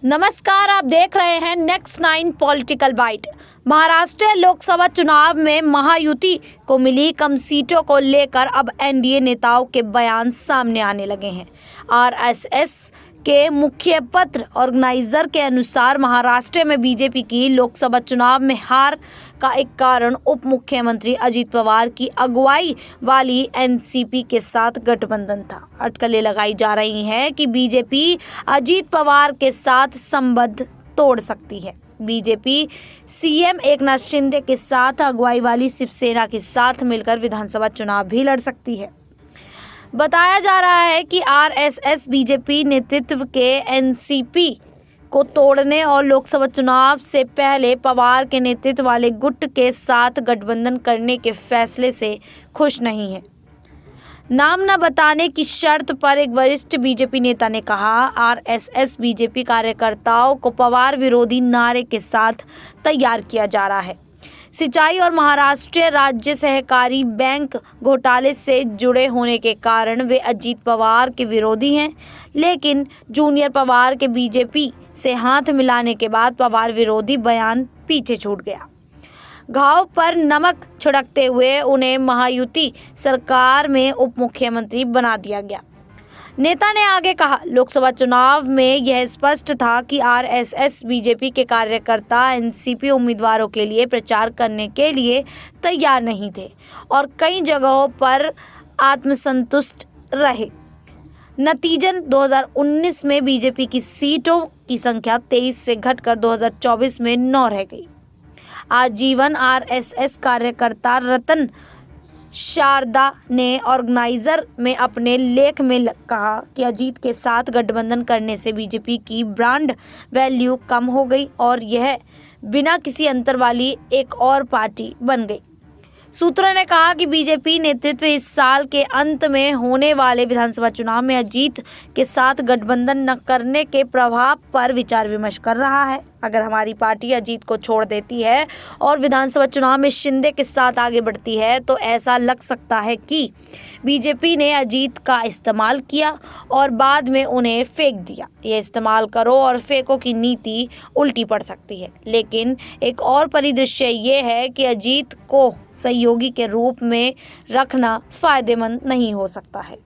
नमस्कार, आप देख रहे हैं next 9 political bite. Maharashtra Lok Sabha चुनाव में महायुति को मिली कम सीटों को लेकर अब एनडीए नेताओं के बयान सामने आने लगे हैं। आरएसएस के मुख्य पत्र ऑर्गेनाइजर के अनुसार महाराष्ट्र में बीजेपी की लोकसभा चुनाव में हार का एक कारण उप मुख्यमंत्री अजित पवार की अगुवाई वाली एनसीपी के साथ गठबंधन था। अटकलें लगाई जा रही हैं कि बीजेपी अजित पवार के साथ संबंध तोड़ सकती है। बीजेपी सीएम एकनाथ शिंदे के साथ अगुवाई वाली शिवसेना के साथ मिलकर विधानसभा चुनाव भी लड़ सकती है। बताया जा रहा है कि आरएसएस बीजेपी नेतृत्व के एनसीपी को तोड़ने और लोकसभा चुनाव से पहले पवार के नेतृत्व वाले गुट के साथ गठबंधन करने के फैसले से खुश नहीं है। नाम न बताने की शर्त पर एक वरिष्ठ बीजेपी नेता ने कहा, आरएसएस बीजेपी कार्यकर्ताओं को पवार विरोधी नारे के साथ तैयार किया जा रहा है। सिंचाई और महाराष्ट्र राज्य सहकारी बैंक घोटाले से जुड़े होने के कारण वे अजित पवार के विरोधी हैं, लेकिन जूनियर पवार के बीजेपी से हाथ मिलाने के बाद पवार विरोधी बयान पीछे छूट गया। घाव पर नमक छिड़कते हुए उन्हें महायुति सरकार में उप मुख्यमंत्री बना दिया गया। नेता ने आगे कहा, लोकसभा चुनाव में यह स्पष्ट था कि आरएसएस बीजेपी के कार्यकर्ता एनसीपी उम्मीदवारों के लिए प्रचार करने के लिए तैयार नहीं थे और कई जगहों पर आत्मसंतुष्ट रहे। नतीजन 2019 में बीजेपी की सीटों की संख्या 23 से घटकर 2024 में 9 रह गई। आजीवन आरएसएस कार्यकर्ता रतन शारदा ने ऑर्गेनाइजर में अपने लेख में कहा कि अजीत के साथ गठबंधन करने से बीजेपी की ब्रांड वैल्यू कम हो गई और यह बिना किसी अंतर वाली एक और पार्टी बन गई। सूत्रों ने कहा कि बीजेपी नेतृत्व इस साल के अंत में होने वाले विधानसभा चुनाव में अजीत के साथ गठबंधन न करने के प्रभाव पर विचार विमर्श कर रहा है। अगर हमारी पार्टी अजीत को छोड़ देती है और विधानसभा चुनाव में शिंदे के साथ आगे बढ़ती है तो ऐसा लग सकता है कि बीजेपी ने अजीत का इस्तेमाल किया और बाद में उन्हें फेंक दिया। ये इस्तेमाल करो और फेंको की नीति उल्टी पड़ सकती है। लेकिन एक और परिदृश्य ये है कि अजीत को सहयोगी के रूप में रखना फायदेमंद नहीं हो सकता है।